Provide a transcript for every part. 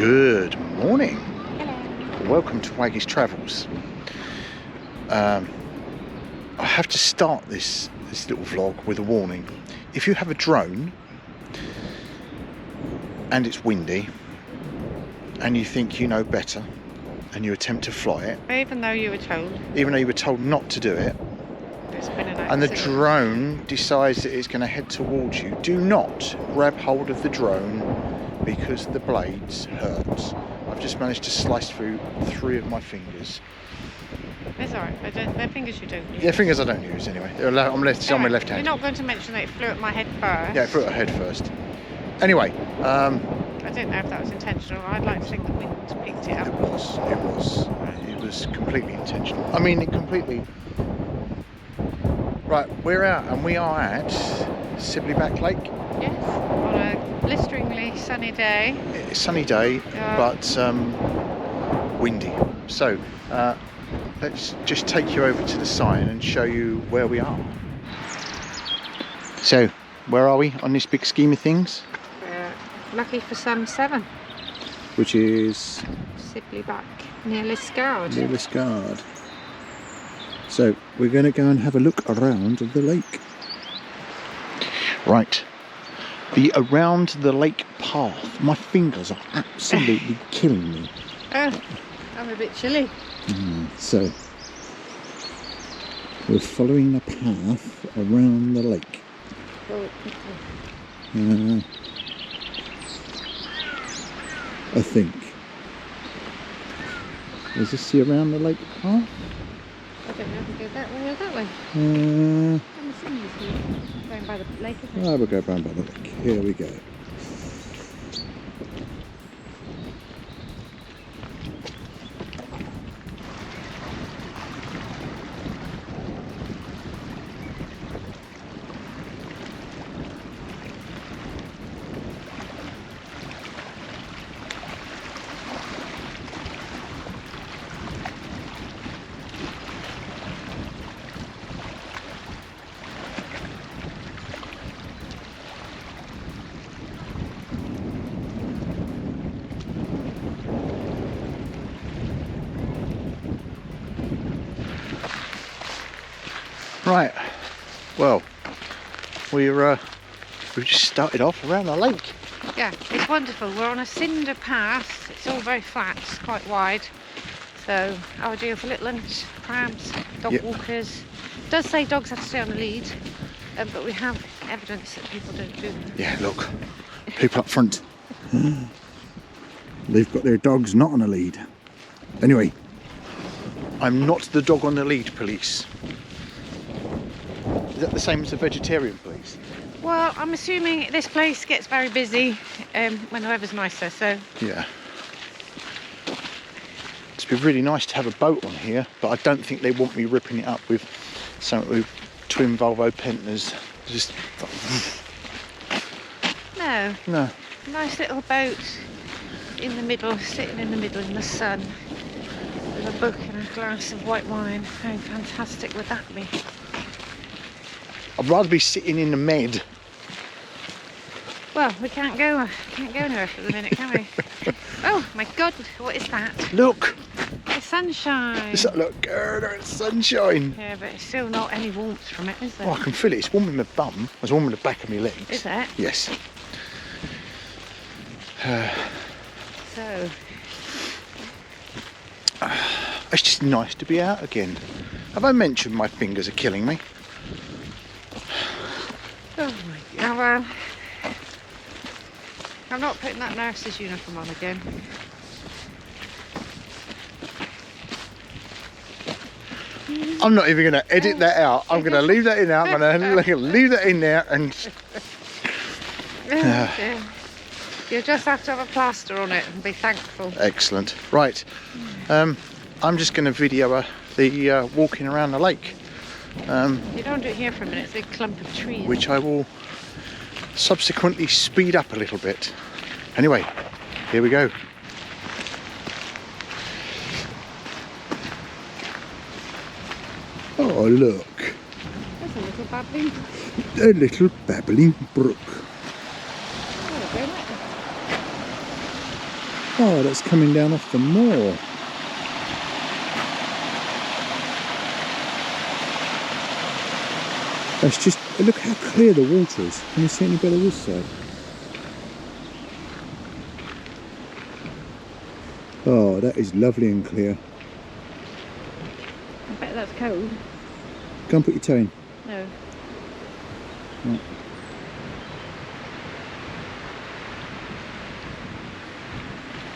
Good morning. Hello. Welcome to Waggies Travels. I have to start this little vlog with a warning. If you have a drone and it's windy and you think you know better and you attempt to fly it, Even though you were told, not to do it, there's been an and the accident. drone decides that it's going to head towards you, do not grab hold of the drone because the blades hurt. I've just managed to slice through 3 of my fingers. It's alright, they're fingers you don't use. Yeah, fingers I don't use anyway. I'm on my left hand. You're not going to mention that it flew at my head first. Yeah, it flew at head first. Anyway, I don't know if that was intentional. I'd like to think the wind picked it up. it was completely intentional. I mean, it completely. Right, we're out and we are at Siblyback Lake. Yes, on a blisteringly sunny day. It's a sunny day, but windy. So let's just take you over to the sign and show you where we are. So, where are we on this big scheme of things? Lucky for some 7. Which is Siblyback near Liskeard. near Liskeard. So we're going to go and have a look around the lake. Right, the around the lake path. My fingers are absolutely killing me. Oh, I'm a bit chilly. So we're following the path around the lake. I think. Is this the around the lake path? I don't know if we go that way or that way. Uh, I'm assuming it's going by the lake, isn't it? we'll go round by the lake. Here we go. Right, well, we've just started off around the lake. Yeah, it's wonderful. We're on a cinder path. It's all very flat, it's quite wide. So ideal for little ones, prams, dog walkers. It does say dogs have to stay on the lead, but we have evidence that people don't do that. Yeah, look, people up front. They've got their dogs not on a lead. Anyway, I'm not the dog on the lead police. Is that the same as the vegetarian police? Well, I'm assuming this place gets very busy when the weather's nicer, so... Yeah. It's been really nice to have a boat on here, but I don't think they want me ripping it up with twin Volvo Pentas. Just... No. Nice little boat in the middle, sitting in the middle in the sun, with a book and a glass of white wine. How fantastic would that be? I'd rather be sitting in the med. Well, we can't go anywhere for the minute, can we? Oh my God, what is that? Look! The sunshine. Look, there's sunshine. Yeah, but it's still not any warmth from it, is there? Oh, I can feel it. It's warm in my bum. It's warm in the back of my legs. Is it? Yes. So... It's just nice to be out again. Have I mentioned my fingers are killing me? Oh my God, well... I'm not putting that nurse's uniform on again. I'm not even going to edit that out. I'm going to leave that in there. I'm going to leave that in there and... You'll just have to have a plaster on it and be thankful. Excellent. Right. I'm just going to video the walking around the lake. You don't do it here for a minute, it's a big clump of trees. Which I will subsequently speed up a little bit. Anyway, here we go. Oh, look. There's a little babbling. A little babbling brook. Oh, that's coming down off the moor. That's just, look how clear the water is. Can you see any better this side? Oh, that is lovely and clear. I bet that's cold. Go and put your toe in. No. Right.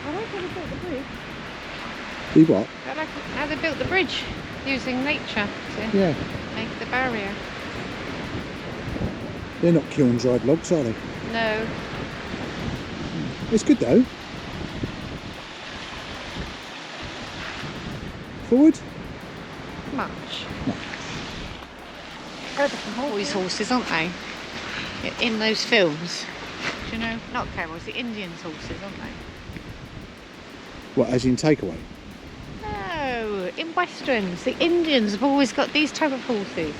I like how they built the bridge. The what? I like how they built the bridge using nature to Yeah. make the barrier. They're not kiln dried logs, are they? No. It's good though. Forward? Much. No. They're the Cowboys horses, aren't they? In those films. Do you know? Not Cowboys, the Indians horses, aren't they? What, as in takeaway? No, in westerns, the Indians have always got these type of horses.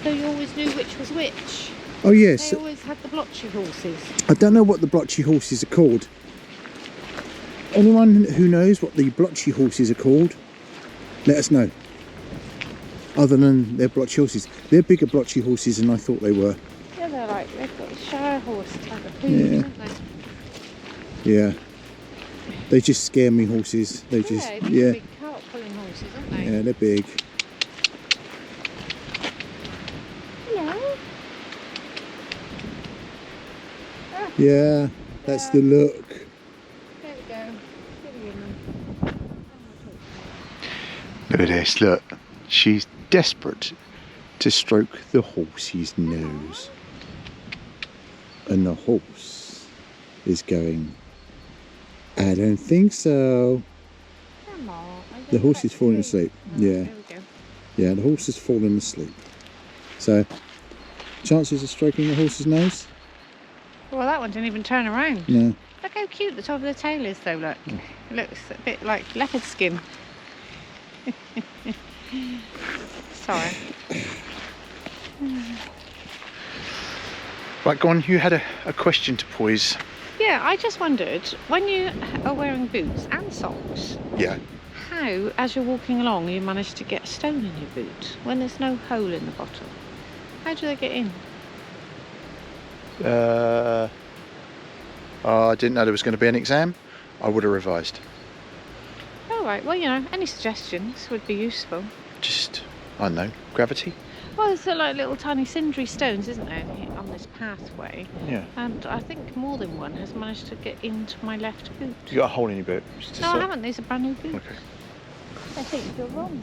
So you always knew which was which. Oh yes. They always had the blotchy horses. I don't know what the blotchy horses are called. Anyone who knows what the blotchy horses are called, let us know. Other than they're blotchy horses. They're bigger blotchy horses than I thought they were. Yeah, they're like, they've got a shire horse type of food, Yeah. haven't they? Yeah. They just scare me, horses. They just, They're yeah. big cart pulling horses, aren't they? Yeah, they're big. Hello. Yeah, that's the look. There we go. Look at this, look. She's desperate to stroke the horse's nose. And the horse is going, I don't think so. Come on. The horse is falling asleep. Yeah, There we go. yeah, the horse is falling asleep. So, chances of stroking the horse's nose? Well, that one didn't even turn around. No. Look how cute the top of the tail is, though, look. It looks a bit like leopard skin. Sorry. Right, go on, you had a question to poise. Yeah, I just wondered, when you are wearing boots and socks, Yeah. how, as you're walking along, you manage to get a stone in your boot when there's no hole in the bottom? How do they get in? I didn't know there was going to be an exam. I would have revised. Oh, right. Well, you know, any suggestions would be useful. Just, I don't know, gravity? Well, there's like little tiny cindery stones, isn't there, on this pathway? Yeah. And I think more than one has managed to get into my left boot. You got a hole in your boot? No, I haven't. These are brand new boots. Okay. I think you're wrong.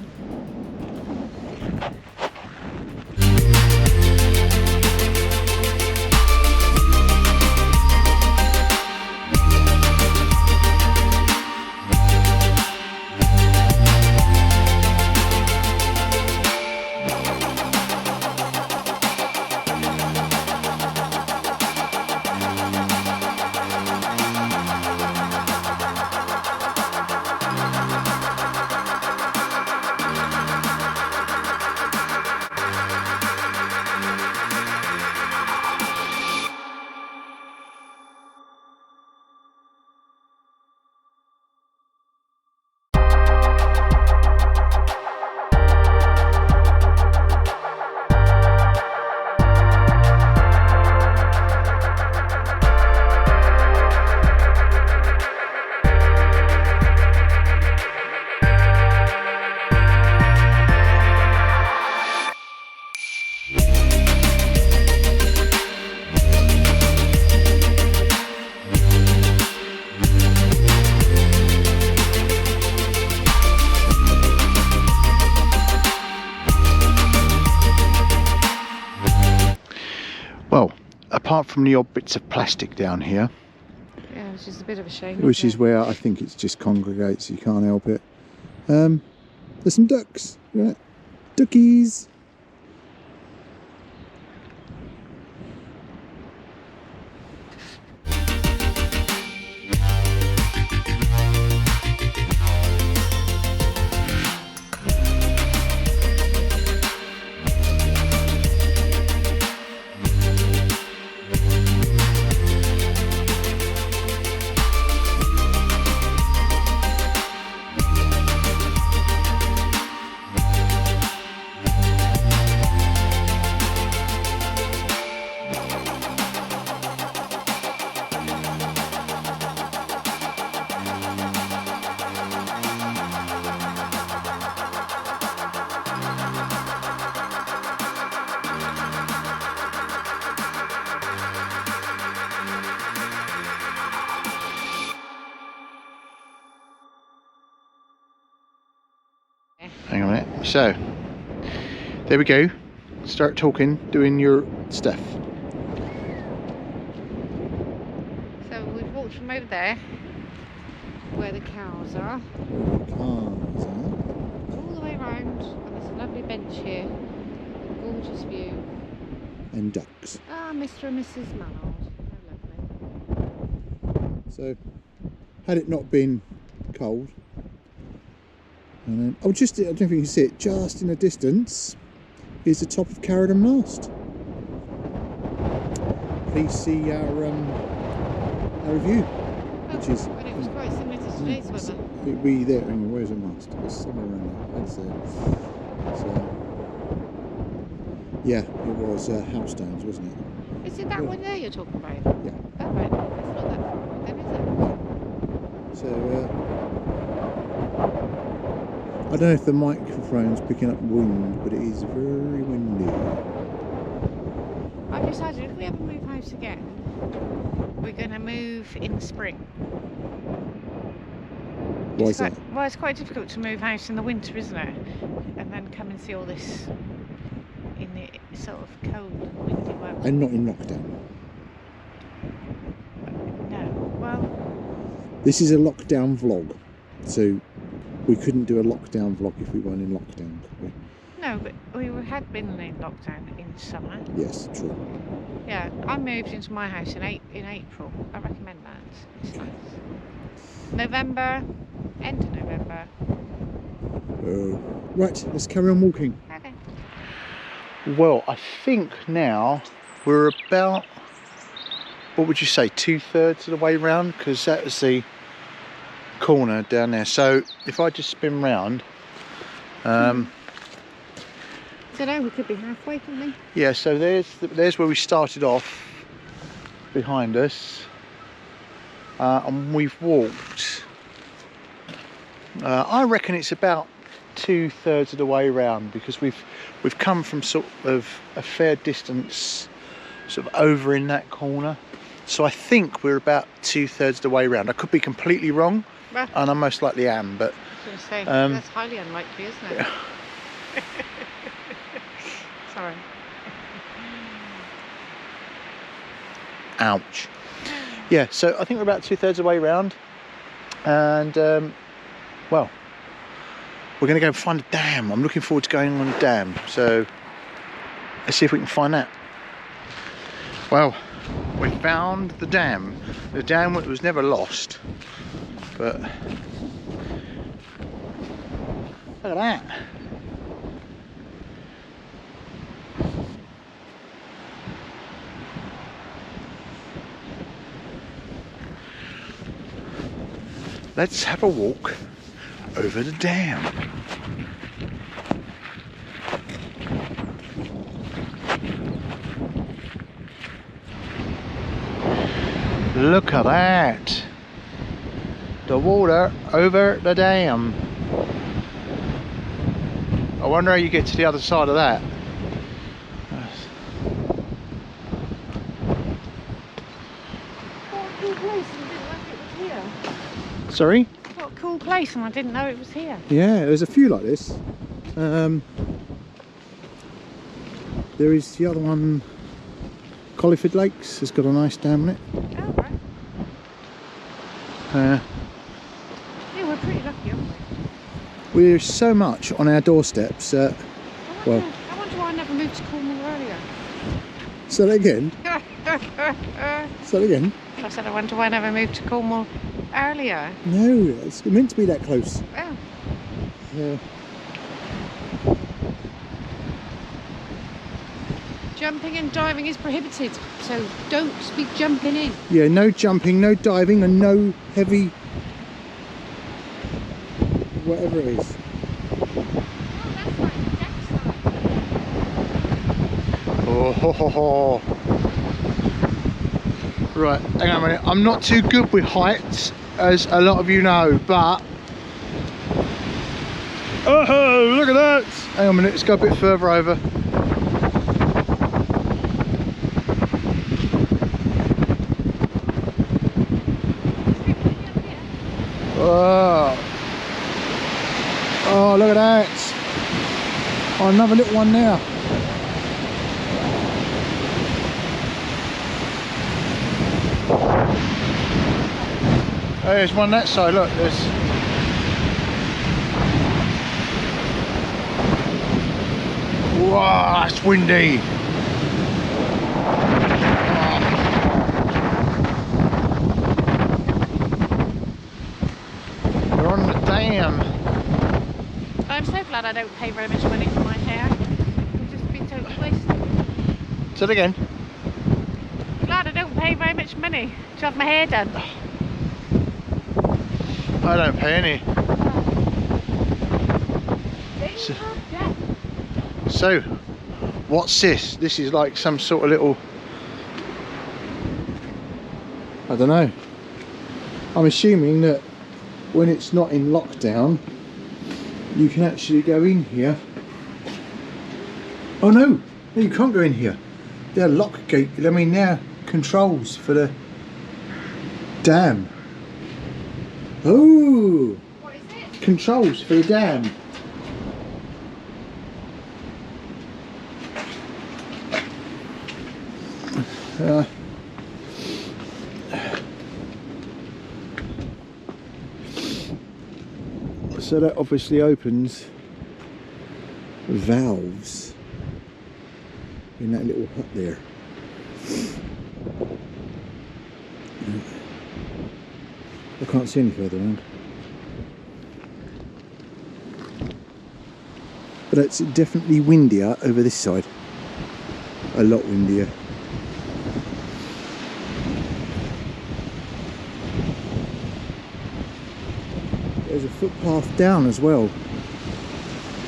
Well, apart from the odd bits of plastic down here, Yeah, which is a bit of a shame. which isn't is where I think it's just congregates, you can't help it. There's some ducks, right? Duckies. Hang on a minute. So, there we go. Start talking, doing your stuff. So we've walked from over there, where the cows are, all the way around, and there's a lovely bench here, a gorgeous view. And ducks. Ah, Mr. and Mrs. Mallard. How lovely. So, had it not been cold, and then, oh, just, I don't know if you can see it, just in the distance is the top of Carradon Mast. Please see our review, which is. But it was quite similar to today's weather. It'd be there. Hang on, where's the mast? It's somewhere around there. That's there. So, yeah, it was house downs, wasn't it? Is it that one there you're talking about? Yeah. Oh, right. It's not that one then, is it? So, I don't know if the microphone's picking up wind, but it is very windy. I've decided if we ever move house again, we're going to move in spring. Why is that? Well, it's quite difficult to move house in the winter, isn't it? And then come and see all this in the sort of cold and windy weather. And not in lockdown. No, well... This is a lockdown vlog, so we couldn't do a lockdown vlog if we weren't in lockdown, could we? No, but we had been in lockdown in summer. Yes, true. Yeah, I moved into my house in April. I recommend that. It's nice. November, end of November. Right, let's carry on walking. Okay. Well, I think now we're about, what would you say, 2/3 of the way round? Because that was the corner down there. So if I just spin round, I don't know, we could be halfway, couldn't we? yeah, so there's where we started off behind us, and we've walked, I reckon it's about 2/3 of the way around, because we've come from sort of a fair distance sort of over in that corner, so I think we're about 2/3 of the way around. I could be completely wrong, Well, and I most likely am, but I was going to say, that's highly unlikely, isn't it? yeah. Sorry. Ouch. Yeah, so I think we're about 2/3 of the way round, and well, we're going to go find a dam. I'm looking forward to going on a dam, so let's see if we can find that. Well, we found the dam. The dam was never lost, but look at that. Let's have a walk over the dam. Look at that. The water over the dam. I wonder how you get to the other side of that. Sorry? What a cool place, and I didn't know it was here. Yeah, there's a few like this. There is the other one, Colliford Lakes, has got a nice dam in it. Oh, right. Yeah, we're pretty lucky, aren't we? We're so much on our doorsteps. I wonder why I never moved to Cornwall earlier. Say that again. Say that again. I said I wonder why I never moved to Cornwall earlier. No, it's meant to be that close. Oh. Yeah. Jumping and diving is prohibited, so don't be jumping in. Yeah, no jumping, no diving, and no heavy whatever it is. Oh, ho, ho, ho. Right, hang on a minute. I'm not too good with heights, as a lot of you know, but oh, look at that! Hang on a minute, let's go a bit further over. Oh, oh, look at that! Oh, another little one now. Oh, there's one that side, look, there's... Wow, it's windy. We're on the dam. I'm so glad I don't pay very much money for my hair. It would just be totally wasted. Say it again. Glad I don't pay very much money to have my hair done. I don't pay any. So, what's this? This is like some sort of little... I don't know. I'm assuming that when it's not in lockdown, you can actually go in here. Oh no, no, you can't go in here. They're lock gate. I mean, they're controls for the dam. Oh, What is it? controls for the dam. So that obviously opens valves in that little hut there. I can't see any further around. But it's definitely windier over this side. A lot windier. There's a footpath down as well,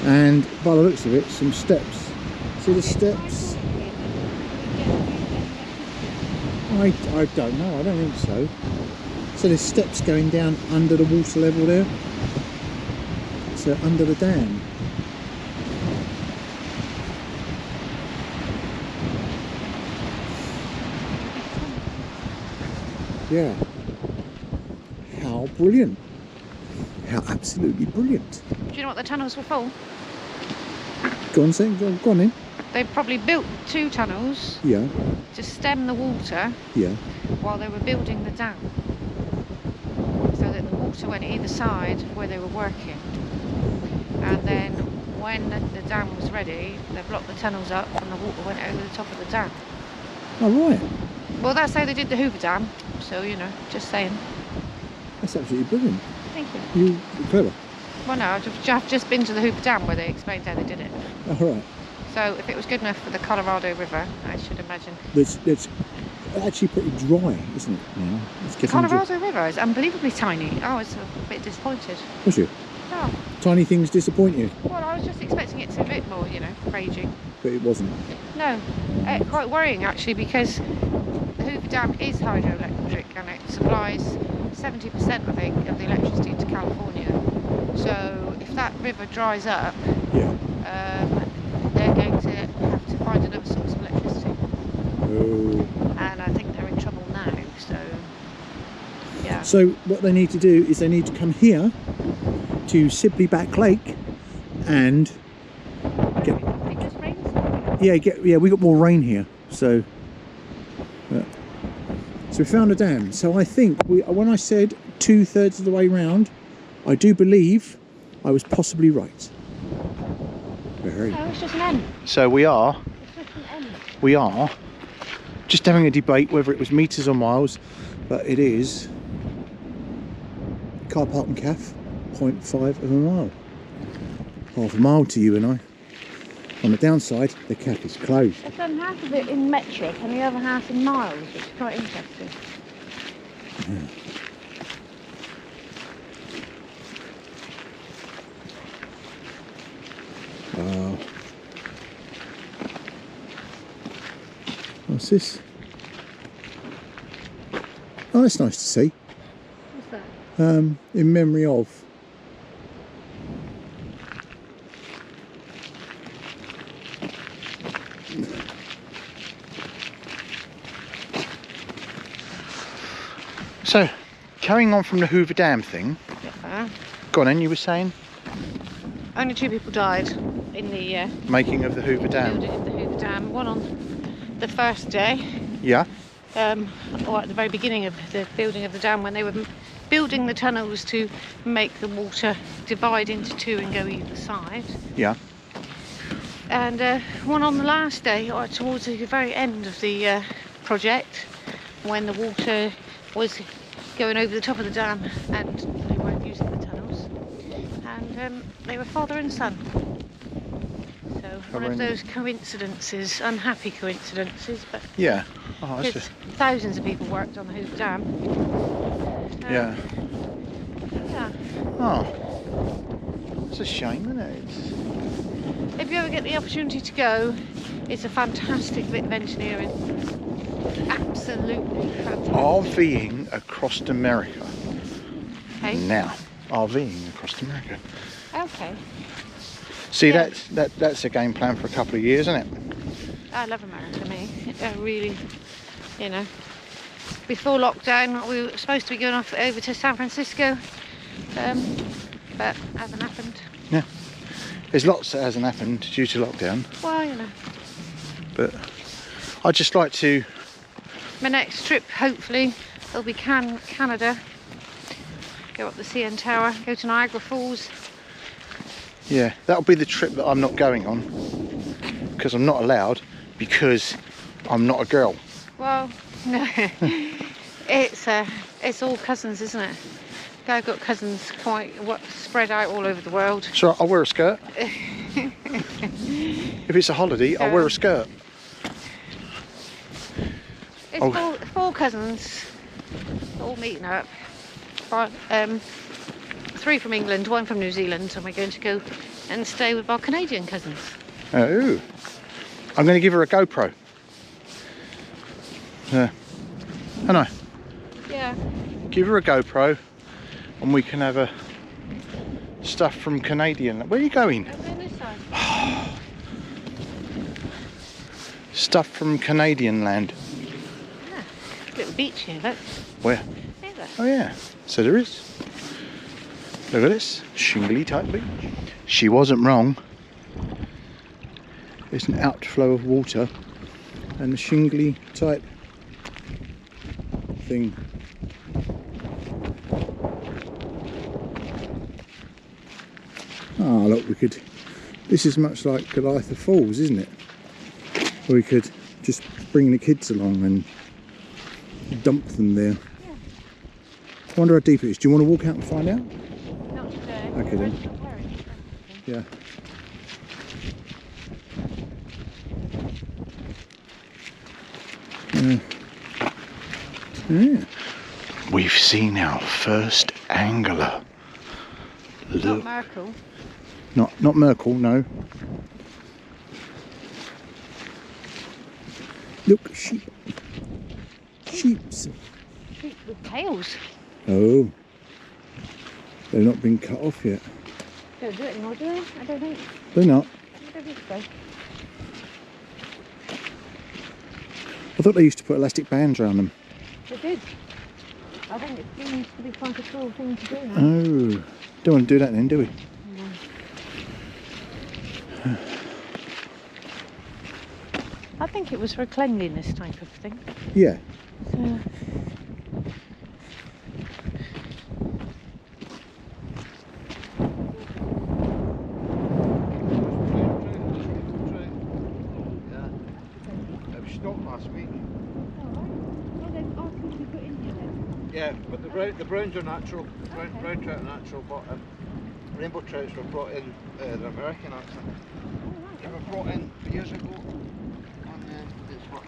and by the looks of it, some steps. See the steps? I don't know, I don't think so. So there's steps going down under the water level there. So under the dam. Yeah. How brilliant. How absolutely brilliant. Do you know what the tunnels were for? Go on, say, go on in. They probably built 2 tunnels Yeah, to stem the water yeah. while they were building the dam, so that the water went either side of where they were working, and then when the dam was ready, they blocked the tunnels up and the water went over the top of the dam. Oh, right. Well, that's how they did the Hoover Dam, so you know, just saying. That's absolutely brilliant. Thank you. You're clever. Well, no, I've just been to the Hoover Dam where they explained how they did it. All right. So if it was good enough for the Colorado River, I should imagine. It's actually pretty dry, isn't it? Now it's The getting Colorado River is unbelievably tiny. I was a bit disappointed. Was you? Oh, Tiny things disappoint you, well, I was just expecting it to be a bit more, you know, raging. but it wasn't. No, quite worrying actually, because the Hoover Dam is hydroelectric and it supplies 70%, I think, of the electricity to California. So if that river dries up, Yeah. they're going to have to find another source of electricity. Oh. And I think they're in trouble now, so yeah. So what they need to do is they need to come here to Siblyback Lake and get. It just rains. Yeah, we got more rain here, so. So we found a dam. So I think when I said 2/3 of the way round, I do believe I was possibly right. Very. No, it's just an M. So we are It's just an M. just having a debate whether it was metres or miles, but it is car park and cafe, 0.5 of a mile. Half a mile to you and I. On the downside, the cafe is closed. They've done half of it in metric and the other half in miles, which is quite interesting. Yeah. What's this? Oh, that's nice to see. What's that? In memory of. So, carrying on from the Hoover Dam thing. Yeah. Go on then, you were saying? Only 2 people died in the making of the Hoover Dam. building of the Hoover Dam. One on the first day, Yeah. or at the very beginning of the building of the dam, when they were building the tunnels to make the water divide into two and go either side. Yeah. And one on the last day, or towards the very end of the project, when the water was going over the top of the dam and they weren't using the tunnels, and they were father and son. So one of those coincidences, unhappy coincidences, but Yeah. Oh, that's because thousands of people worked on the Hoover Dam. yeah. Yeah. Oh, it's a shame, isn't it? If you ever get the opportunity to go, it's a fantastic bit of engineering. Absolutely fantastic. RVing across America. Hey? Now, RVing across America. Okay. See, Yeah. that's a game plan for a couple of years, isn't it? I love America, me. I really, you know. Before lockdown, we were supposed to be going off over to San Francisco, but hasn't happened. Yeah. There's lots that hasn't happened due to lockdown, Well, you know. but I'd just like to. My next trip, hopefully, will be Canada. Go up the CN Tower, go to Niagara Falls. Yeah, that'll be the trip that I'm not going on because I'm not allowed because I'm not a girl. Well, no, it's all cousins, isn't it? I've got cousins quite spread out all over the world. So I'll wear a skirt. If it's a holiday, I'll wear a skirt. It's four cousins all meeting up. But, 3 from England, 1 from New Zealand, and we're going to go and stay with our Canadian cousins. Oh, I'm going to give her a GoPro. I know. Yeah. Give her a GoPro, and we can have a stuff from Canadian. Where are you going? I'm going this side. Stuff from Canadian land. Yeah. Little beach here, look. Where? Here, look. Oh yeah. So there is. Look at this shingly type beach. She wasn't wrong. There's an outflow of water and a shingly type thing. Ah, look, we could. This is much like Goliath Falls, isn't it? We could just bring the kids along and dump them there. Yeah. I wonder how deep it is. Do you want to walk out and find out? Not today. Okay then. Yeah. Yeah. We've seen our first angler. Not Look. Merkel. Not Merkel, no. Look, sheep. Sheeps. Sheep with tails. Oh. They've not been cut off yet. Don't do it anymore, do they? I don't think. They're not. I don't think so. I thought they used to put elastic bands around them. They did. I think it seems to be quite a cool thing to do now. Oh. Don't want to do that then, do we? No. I think it was for cleanliness type of thing. Yeah. So. Yeah, but the browns are natural. Brown trout are natural, but rainbow trouts were brought in the American accent. They were brought in years ago, and then it's what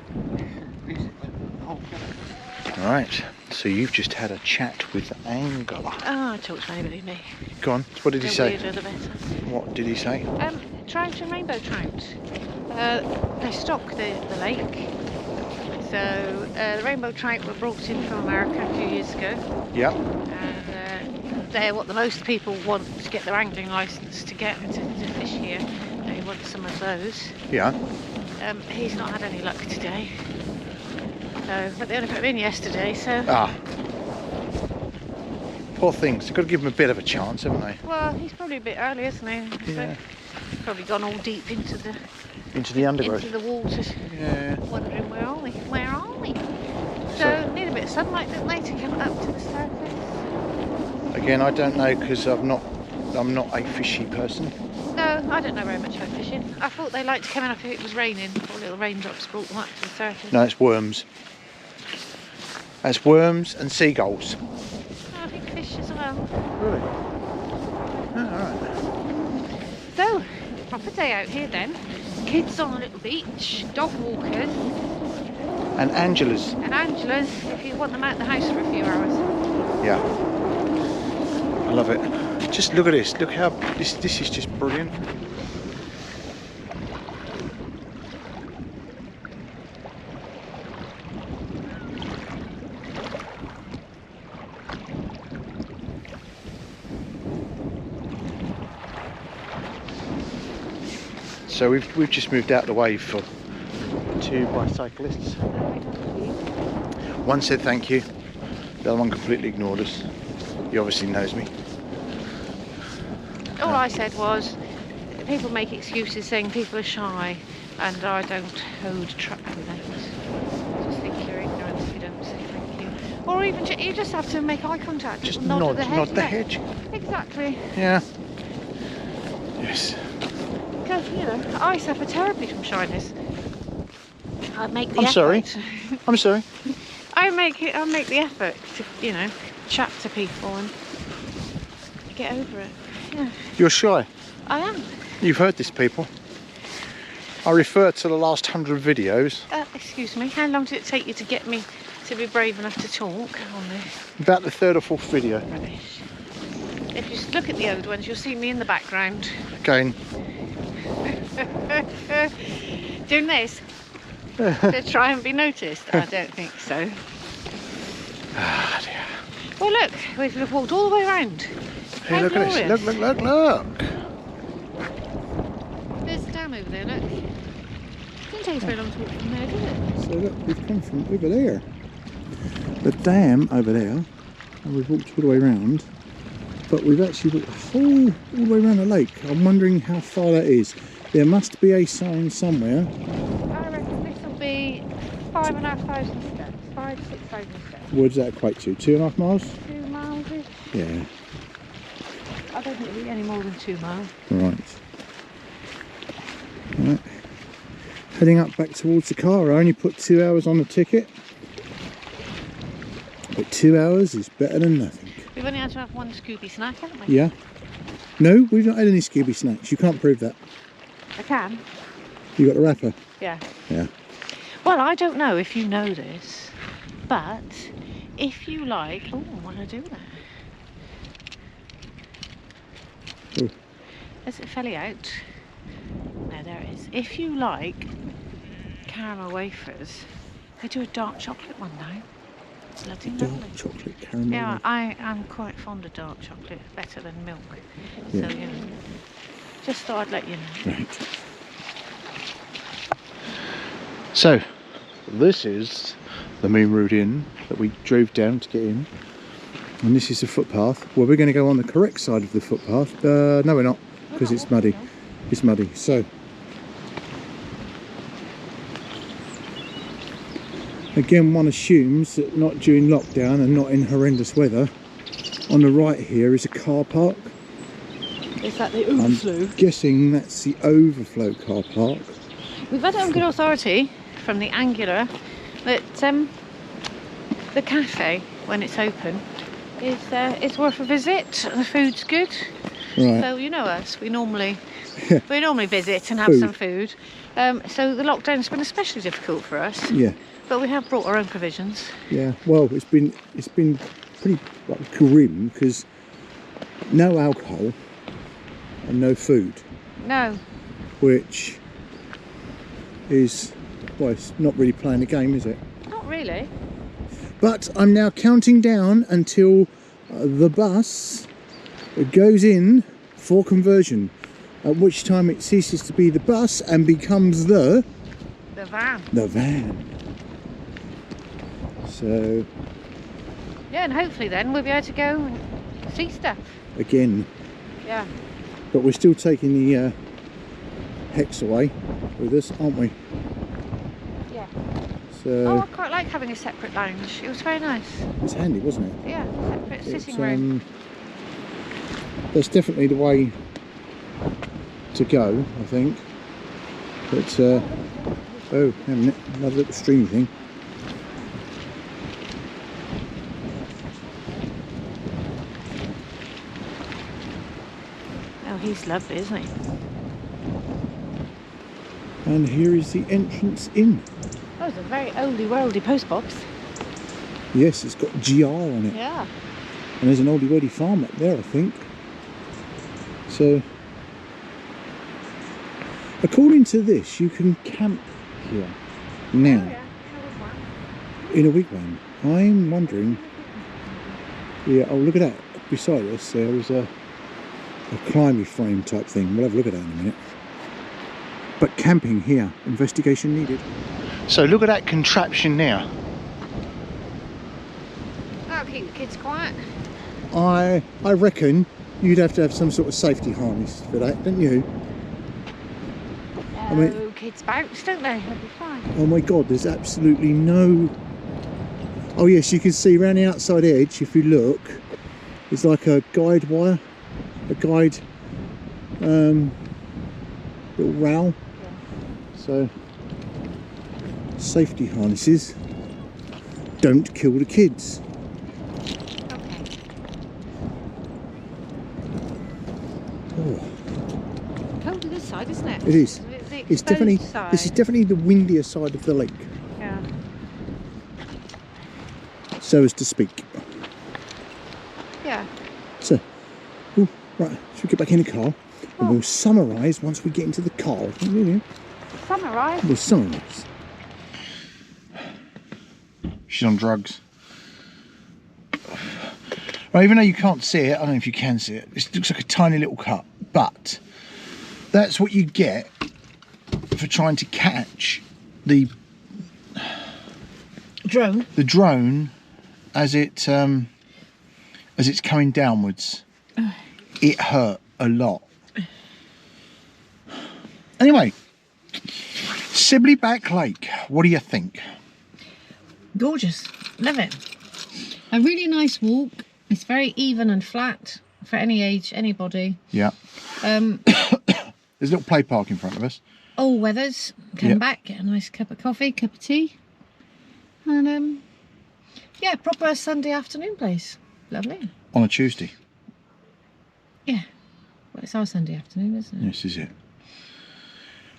basically the whole kind of. Right. So you've just had a chat with the angler. Oh, I talked to anybody, me. Go on. What did he The say? weirder the better. What did he say? Trout and rainbow trout. They stock the lake. So the rainbow trout were brought in from America a few years ago. Yeah. And they're what the most people want to get their angling licence to get to fish here. They want some of those. Yeah. He's not had any luck today. So, but they only put him in yesterday, so. Ah. Poor things. They've got to give him a bit of a chance, haven't they? Well, he's probably a bit early, isn't he? Yeah. He's probably gone all deep into the undergrowth. into the waters. Yeah. Wondering where are we? Where are we? So need a bit of sunlight, don't they, to come up to the surface? Again, I don't know because I'm not a fishy person. No, I don't know very much about fishing. I thought they liked coming up if it was raining, or little raindrops brought them up to the surface. No, it's worms. That's worms and seagulls. I think fish as well. Really? Oh, alright. So, proper day out here then. Kids on a little beach, dog walkers. And Angela's. And Angela's, if you want them out the house for a few hours. Yeah. I love it. Just look at this. Look how this is just brilliant. So we've just moved out of the way for 2 bicyclists. One said thank you, the other one completely ignored us. He obviously knows me. All I said was, people make excuses saying people are shy, and I don't hold track with that. Just think you're ignorant if you don't say thank you. Or even you just have to make eye contact. Just nod the head. Nod the head. Exactly. Yeah. Yes. Because, you know, I suffer terribly from shyness. I make the I'm effort. sorry. I'm sorry. I make the effort to, you know, chat to people and get over it. Yeah. You're shy. I am. You've heard this, people. I refer to the last 100 videos. Excuse me, how long did it take you to get me to be brave enough to talk on this? About the 3rd or 4th video. Rubbish. If you just look at the old ones, you'll see me in the background. Again. Doing this to try and be noticed? I don't think so. Ah, dear. Well, look, we've walked all the way around. Hey, look at this. Look. There's the dam over there, look. Didn't take us very long to walk from there, did it? So look, we've come from over there. The dam over there, and we've walked all the way around. But we've actually walked all the way around the lake. I'm wondering how far that is. There must be a sign somewhere. I reckon this will be 5,500 steps. 5,000 to 6,000 steps. What does that equate to? 2.5 miles? 2 miles. Yeah. I don't think it'll be any more than 2 miles. Right. Heading up back towards the car. I only put 2 hours on the ticket. But 2 hours is better than nothing. We've only had to have one Scooby snack, haven't we? Yeah. No, we've not had any Scooby snacks. You can't prove that. I can. You got the wrapper? Yeah. Yeah. Well, I don't know if you know this, but if you like... Oh, what did I do there? Oh. Is it felly out? No, there it is. If you like caramel wafers, they do a dark chocolate one now. Bloody Dark lovely. chocolate caramel. Yeah, I am quite fond of dark chocolate, better than milk. Yeah. So, yeah. Just thought I'd let you know. Right. So, this is the Moon Road Inn that we drove down to get in. And this is the footpath. Well, we're going to go on the correct side of the footpath. No, we're not, because it's muddy. It's muddy. So, again, one assumes that not during lockdown and not in horrendous weather. On the right here is a car park. Is that the overflow? I'm guessing that's the overflow car park. We've had it on good authority from the Angular that the cafe, when it's open, is worth a visit. The food's good. Right. So you know us, we normally Yeah. visit and have some food. So the lockdown's been especially difficult for us. Yeah. But we have brought our own provisions. Yeah. Well, it's been pretty grim because no alcohol and no food, No. which is, well, it's not really playing the game, is it? Not really. But I'm now counting down until the bus goes in for conversion, at which time it ceases to be the bus and becomes the van. The van. So Yeah, and hopefully then we'll be able to go and See stuff. again. Yeah. But we're still taking the hex away with us, aren't we? Yeah. So Oh, I quite like having a separate lounge. It was very nice. it's handy, wasn't it? Yeah, separate sitting room. That's definitely the way to go, I think. But oh, hang on a minute, another little streamy thing. Oh, he's lovely, isn't he? And here is the entrance in. Oh, it's a very oldie worldy post box. Yes, it's got GR on it. Yeah. And there's an oldie worldy farm up there, I think. So, according to this, you can camp here now. Oh, yeah. In a wigwam. I'm wondering. Yeah, oh, look at that. Beside us, there is a climbing frame type thing. We'll have a look at that in a minute. But camping here, investigation needed. So look at that contraption now. That'll keep the kids quiet. I reckon you'd have to have some sort of safety harness for that, don't you? I mean, kids bounce, don't they? They'll be fine. Oh my god, there's absolutely no... Oh yes, you can see around the outside edge, if you look, it's like a guide wire, a guide little rail. Yeah. So, safety harnesses don't kill the kids. Okay. Oh, Cold to this side, isn't it? it is. It's definitely, side. this is definitely the windier side of the lake, Yeah. so as to speak. Yeah. So, oh, right, should we get back in the car? And we'll summarise once we get into the car. Summarise. We'll summarise. She's on drugs. Right, even though you can't see it, I don't know if you can see it, it looks like a tiny little cut, but that's what you get for trying to catch the drone as it's coming downwards. It hurt a lot. Anyway, Siblyback Lake, what do you think? Gorgeous. Love it. A really nice walk. It's very even and flat for any age, anybody. Yeah. There's a little play park in front of us. All weathers. Come back, get a nice cup of coffee, cup of tea. And yeah, proper Sunday afternoon place. Lovely. On a Tuesday. Yeah. Well, it's our Sunday afternoon, isn't it? This is it.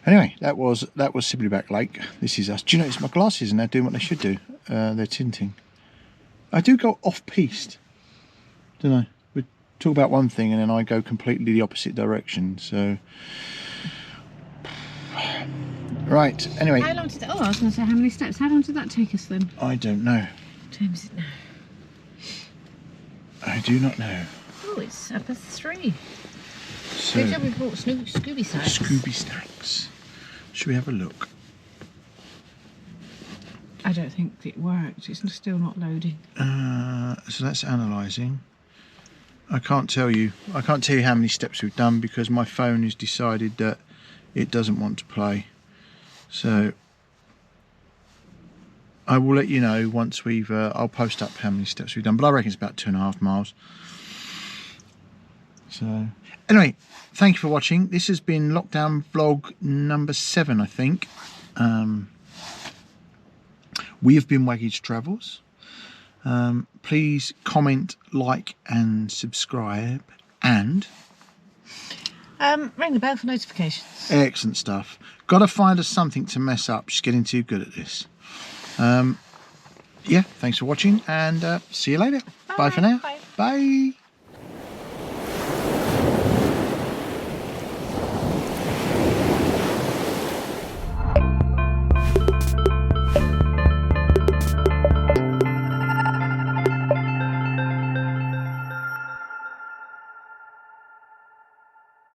Anyway, that was Siblyback Lake. This is us. Do you notice my glasses are now doing what they should do? They're tinting. I do go off-piste, don't I? We talk about one thing and then I go completely the opposite direction. So, right. Anyway. How long did that? Oh, I was going to say how many steps. How long did that take us then? I don't know. What time is it now? I do not know. Oh, it's up at 3. So, Good job we brought Scooby snacks. Scooby snacks. Should we have a look? I don't think it worked. It's still not loading. So that's analysing. I can't tell you how many steps we've done because my phone has decided that it doesn't want to play. So I will let you know once we've I'll post up how many steps we've done, but I reckon it's about 2.5 miles. So anyway, thank you for watching. This has been lockdown vlog number 7, I think. We have been Waggies Travels. Please comment, like and subscribe, and ring the bell for notifications. Excellent stuff. Gotta find us something to mess up. She's getting too good at this. Yeah, thanks for watching and see you later. Bye for now. Bye. Bye.